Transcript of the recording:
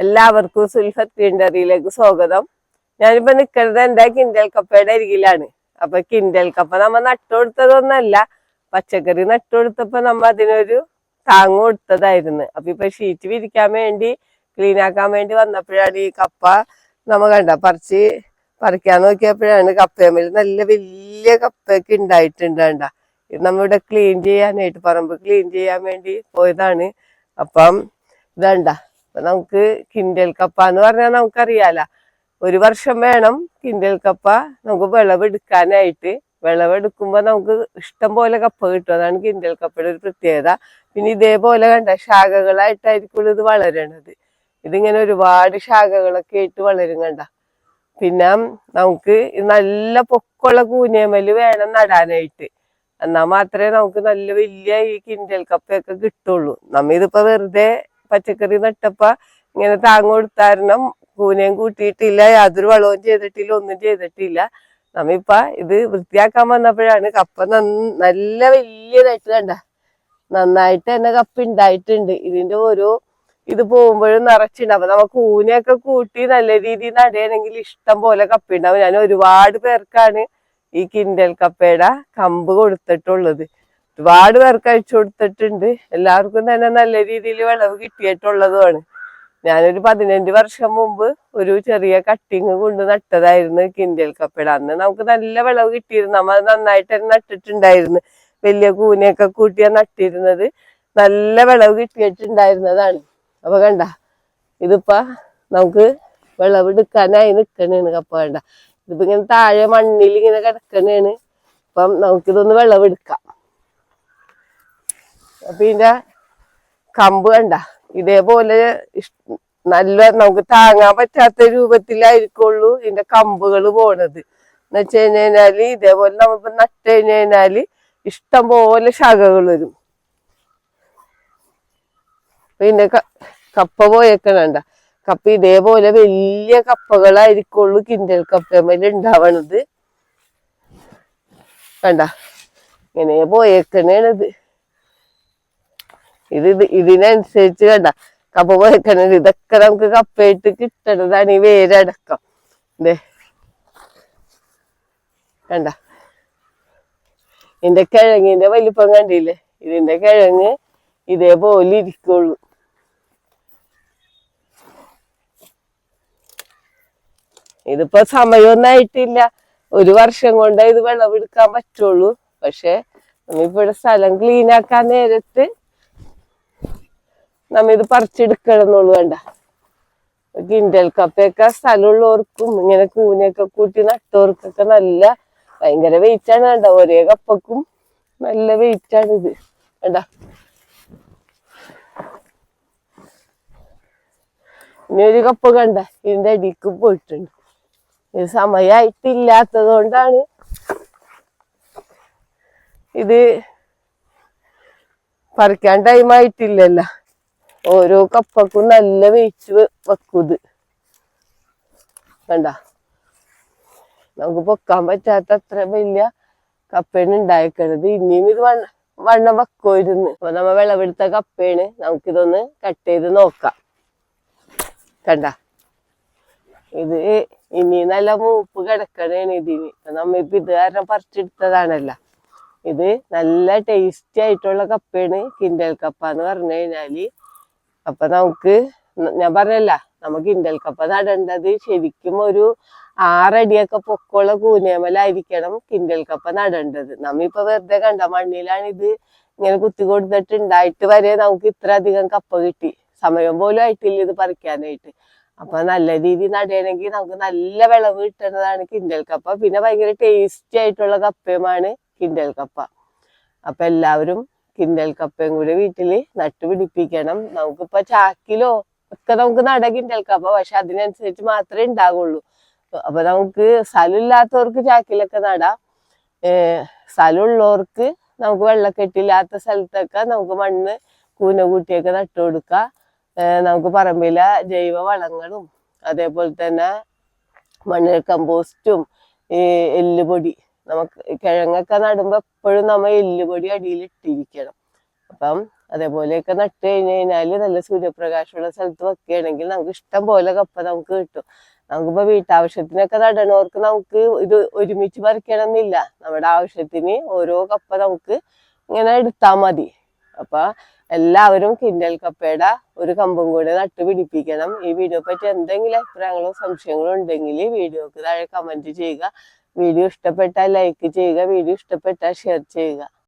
എല്ലാവർക്കും സുൽഫത്ത് ഗ്രീനറിയിലേക്ക് സ്വാഗതം. ഞാനിപ്പോ നിൽക്കുന്നത് എന്റെ കിൻഡൽ കപ്പയുടെ അരികിലാണ്. അപ്പൊ കിൻഡൽ കപ്പ നമ്മ നട്ടുകൊടുത്തതൊന്നല്ല, പച്ചക്കറി നട്ടുകൊടുത്തപ്പോ നമ്മ അതിനൊരു താങ്ങ് കൊടുത്തതായിരുന്നു. അപ്പൊ ഇപ്പൊ ഷീറ്റ് വിരിക്കാൻ വേണ്ടി ക്ലീൻ ആക്കാൻ വേണ്ടി വന്നപ്പോഴാണ് ഈ കപ്പ നമ്മ പറിക്കാൻ നോക്കിയപ്പോഴാണ് കപ്പയമ്മൽ നല്ല വലിയ കപ്പയൊക്കെ ഉണ്ടായിട്ടുണ്ട്. ഇത് നമ്മളിവിടെ ക്ലീൻ ചെയ്യാനായിട്ട് പറമ്പ് ക്ലീൻ ചെയ്യാൻ വേണ്ടി പോയതാണ്. അപ്പം ഇതണ്ട, നമുക്ക് കിൻഡൽ കപ്പ എന്ന് പറഞ്ഞാൽ നമുക്കറിയാല, ഒരു വർഷം വേണം കിൻഡൽ കപ്പ നമുക്ക് വിളവെടുക്കാനായിട്ട്. വിളവെടുക്കുമ്പോ നമുക്ക് ഇഷ്ടം പോലെ കപ്പ കിട്ടും. അതാണ് കിൻഡൽ കപ്പയുടെ ഒരു പ്രത്യേകത. പിന്നെ ഇതേപോലെ കണ്ട ശാഖകളായിട്ടായിരിക്കും ഇത് വളരണത്. ഇതിങ്ങനെ ഒരുപാട് ശാഖകളൊക്കെ ആയിട്ട് വളരും കണ്ട. പിന്നെ നമുക്ക് നല്ല പൊക്കമുള്ള കൂനേമല് വേണം നടാനായിട്ട്. എന്നാൽ മാത്രമേ നമുക്ക് നല്ല വലിയ ഈ കിൻഡൽ കപ്പയൊക്കെ കിട്ടുള്ളൂ. നമ്മ ഇതിപ്പോ വെറുതെ പച്ചക്കറി നട്ടപ്പ ഇങ്ങനെ താങ്ങ് കൊടുത്താരണം, കൂനയും കൂട്ടിയിട്ടില്ല, യാതൊരു വളവും ചെയ്തിട്ടില്ല, ഒന്നും ചെയ്തിട്ടില്ല. നമ്മിപ്പ ഇത് വൃത്തിയാക്കാൻ വന്നപ്പോഴാണ് കപ്പ നല്ല വലിയതായിട്ട് കണ്ട, നന്നായിട്ട് തന്നെ കപ്പ ഉണ്ടായിട്ടുണ്ട്. ഇതിന്റെ ഓരോ ഇത് പോകുമ്പോഴും നിറച്ചുണ്ട്. അപ്പൊ നമുക്ക് കൂനയൊക്കെ കൂട്ടി നല്ല രീതിയിൽ നടുകയാണെങ്കിൽ ഇഷ്ടം പോലെ കപ്പ ഉണ്ടാവും. ഞാൻ ഒരുപാട് പേർക്കാണ് ഈ കിൻഡൽ കപ്പയുടെ കമ്പ് കൊടുത്തിട്ടുള്ളത്. ഒരുപാട് പേർക്ക് അയച്ചു കൊടുത്തിട്ടുണ്ട്. എല്ലാവർക്കും തന്നെ നല്ല രീതിയിൽ വിളവ് കിട്ടിയിട്ടുള്ളതുമാണ്. ഞാനൊരു 15 വർഷം മുമ്പ് ഒരു ചെറിയ കട്ടിങ് കൊണ്ട് നട്ടതായിരുന്നു കിൻഡൽ കപ്പയുടെ. അന്ന് നമുക്ക് നല്ല വിളവ് കിട്ടിയിരുന്നു. നമ്മൾ നന്നായിട്ട് തന്നെ നട്ടിട്ടുണ്ടായിരുന്നു. വലിയ കൂനയൊക്കെ കൂട്ടിയാ നട്ടിരുന്നത്. നല്ല വിളവ് കിട്ടിയിട്ടുണ്ടായിരുന്നതാണ്. അപ്പൊ കണ്ട, ഇതിപ്പോ നമുക്ക് വിളവെടുക്കാനായി നിക്കണേണ് കപ്പ. കണ്ട, ഇതിപ്പോ ഇങ്ങനെ താഴെ മണ്ണിൽ ഇങ്ങനെ കിടക്കണേണ്. അപ്പം നമുക്കിതൊന്ന് വിളവെടുക്കാം. അപ്പൊ ഇതിന്റെ കമ്പ് കണ്ട, ഇതേപോലെ നല്ല നമുക്ക് താങ്ങാൻ പറ്റാത്ത രൂപത്തിലായിരിക്കുള്ളൂ ഇതിന്റെ കമ്പുകൾ പോണത്. എന്ന് വെച്ച് കഴിഞ്ഞാല് ഇതേപോലെ നമ്മളിപ്പോ നട്ട് കഴിഞ്ഞാല് ഇഷ്ടം പോലെ ശാഖകൾ വരും. പിന്നെ കപ്പ പോയേക്കണണ്ട, കപ്പ ഇതേപോലെ വലിയ കപ്പകളായിരിക്കുള്ളൂ കിൻഡൽ കപ്പമേൽ ഉണ്ടാവണത്. കണ്ട, ഇങ്ങനെ പോയേക്കണേണത്. ഇതിനനുസരിച്ച് കണ്ട കപ്പ പോയേക്കണത്. ഇതൊക്കെ നമുക്ക് കപ്പയിട്ട് കിട്ടണതാണ്, ഈ വേരടക്കം. ഇതേ കണ്ട, ഇതിന്റെ കിഴങ്ങിന്റെ വലിപ്പം കണ്ടില്ലേ? ഇതിന്റെ കിഴങ്ങ് ഇതേപോലെ ഇരിക്കുള്ളൂ. ഇതിപ്പോ സമയമൊന്നും ആയിട്ടില്ല, ഒരു വർഷം കൊണ്ടേ ഇത് വിളവെടുക്കാൻ പറ്റുള്ളൂ. പക്ഷെ നമ്മിപ്പോ ഇവിടെ സ്ഥലം ക്ലീൻ ആക്കാൻ നേരത്ത് നമ്മ ഇത് പറിച്ചെടുക്കണമെന്നുള്ളൂ. വേണ്ട, കിൻഡൽ കപ്പയൊക്കെ സ്ഥലമുള്ളവർക്കും ഇങ്ങനെ കൂനയൊക്കെ കൂട്ടി നട്ടവർക്കൊക്കെ നല്ല ഭയങ്കര വെയിറ്റ് ആണ്. വേണ്ട, ഒരേ കപ്പക്കും നല്ല വെയിറ്റ് ആണ് ഇത്. വേണ്ട, ഇനി ഒരു കപ്പ കണ്ട ഇതിന്റെ അടിക്ക് പോയിട്ടുണ്ട്. ഇത് സമയമായിട്ടില്ലാത്തത് കൊണ്ടാണ് ഇത് പറിക്കാൻ ടൈം ആയിട്ടില്ലല്ലോ. ഓരോ കപ്പക്കും നല്ല വെയിറ്റ് വെക്കും. ഇത് കണ്ട, നമുക്ക് പൊക്കാൻ പറ്റാത്ത അത്ര വലിയ കപ്പയാണ് ഉണ്ടായിക്കണത്. ഇനിയും ഇത് വണ്ണം വെക്കുമായിരുന്നു. അപ്പൊ നമ്മ വിളവെടുത്ത കപ്പയാണ്. നമുക്കിതൊന്ന് കട്ട് ചെയ്ത് നോക്കാം. കണ്ട, ഇത് ഇനി നല്ല മൂപ്പ് കിടക്കണേണ് ഇതിന്. നമ്മിപ്പോ ഇത് കാരണം പറിച്ചെടുത്തതാണല്ല. ഇത് നല്ല ടേസ്റ്റി ആയിട്ടുള്ള കപ്പയാണ് കിൻഡൽ കപ്പ എന്ന് പറഞ്ഞു കഴിഞ്ഞാല്. അപ്പൊ നമുക്ക് ഞാൻ പറഞ്ഞല്ല, നമുക്ക് കിൻഡൽ കപ്പ നടേണ്ടത് ശരിക്കും ഒരു 6 അടിയൊക്കെ പൊക്കമുള്ള കൂനേമലായിരിക്കണം കിൻഡൽ കപ്പ നടേണ്ടത്. നമ്മിപ്പോ വെറുതെ കണ്ട മണ്ണിലാണ് ഇത് ഇങ്ങനെ കുത്തി കൊടുത്തിട്ട് ഉണ്ടായിട്ട് വരെ നമുക്ക് ഇത്ര അധികം കപ്പ കിട്ടി. സമയം പോലും ആയിട്ടില്ല ഇത് പറിക്കാനായിട്ട്. അപ്പൊ നല്ല രീതിയിൽ നടയണമെങ്കിൽ നമുക്ക് നല്ല വിളവ് കിട്ടുന്നതാണ് കിൻഡൽ കപ്പ. പിന്നെ ഭയങ്കര ടേസ്റ്റി ആയിട്ടുള്ള കപ്പയുമാണ് കിൻഡൽ കപ്പ. അപ്പൊ എല്ലാവരും കിൻഡൽ കപ്പയും കൂടി വീട്ടില് നട്ടുപിടിപ്പിക്കണം. നമുക്കിപ്പോ ചാക്കിലോ ഒക്കെ നമുക്ക് നട കിൻഡൽ കപ്പ, പക്ഷെ അതിനനുസരിച്ച് മാത്രമേ ഉണ്ടാകുള്ളൂ. അപ്പൊ നമുക്ക് സ്ഥലമില്ലാത്തവർക്ക് ചാക്കിലൊക്കെ നടാം. സ്ഥലമുള്ളവർക്ക് നമുക്ക് വെള്ളക്കെട്ടില്ലാത്ത സ്ഥലത്തൊക്കെ നമുക്ക് മണ്ണ് കൂന കൂട്ടിയൊക്കെ നട്ടുകൊടുക്കാം. നമുക്ക് പറമ്പിലെ ജൈവ വളങ്ങളും അതേപോലെ തന്നെ മണ്ണിര കമ്പോസ്റ്റും ഈ എല്ലുപൊടി, നമുക്ക് കിഴങ്ങൊക്കെ നടുമ്പോ എപ്പോഴും നമ്മ എല്ലുപൊടി അടിയിൽ ഇട്ടിരിക്കണം. അപ്പം അതേപോലെയൊക്കെ നട്ട് കഴിഞ്ഞ് കഴിഞ്ഞാല് നല്ല സൂര്യപ്രകാശമുള്ള സ്ഥലത്ത് വെക്കുകയാണെങ്കിൽ നമുക്ക് ഇഷ്ടം പോലെ കപ്പ നമുക്ക് കിട്ടും. നമുക്കിപ്പോ വീട്ടാവശ്യത്തിനൊക്കെ നടണവർക്ക് നമുക്ക് ഇത് ഒരുമിച്ച് പറിക്കണമെന്നില്ല. നമ്മുടെ ആവശ്യത്തിന് ഓരോ കപ്പ നമുക്ക് ഇങ്ങനെ എടുത്താൽ മതി. അപ്പൊ എല്ലാവരും കിൻഡൽ കപ്പയുടെ ഒരു കമ്പും കൂടെ നട്ട് പിടിപ്പിക്കണം. ഈ വീഡിയോ പറ്റി എന്തെങ്കിലും അഭിപ്രായങ്ങളോ സംശയങ്ങളോ ഉണ്ടെങ്കിൽ വീഡിയോക്ക് താഴെ കമന്റ് ചെയ്യുക. വീഡിയോ ഇഷ്ടപ്പെട്ടാൽ ലൈക്ക് ചെയ്യുക, വീഡിയോ ഇഷ്ടപ്പെട്ടാൽ ഷെയർ ചെയ്യുക.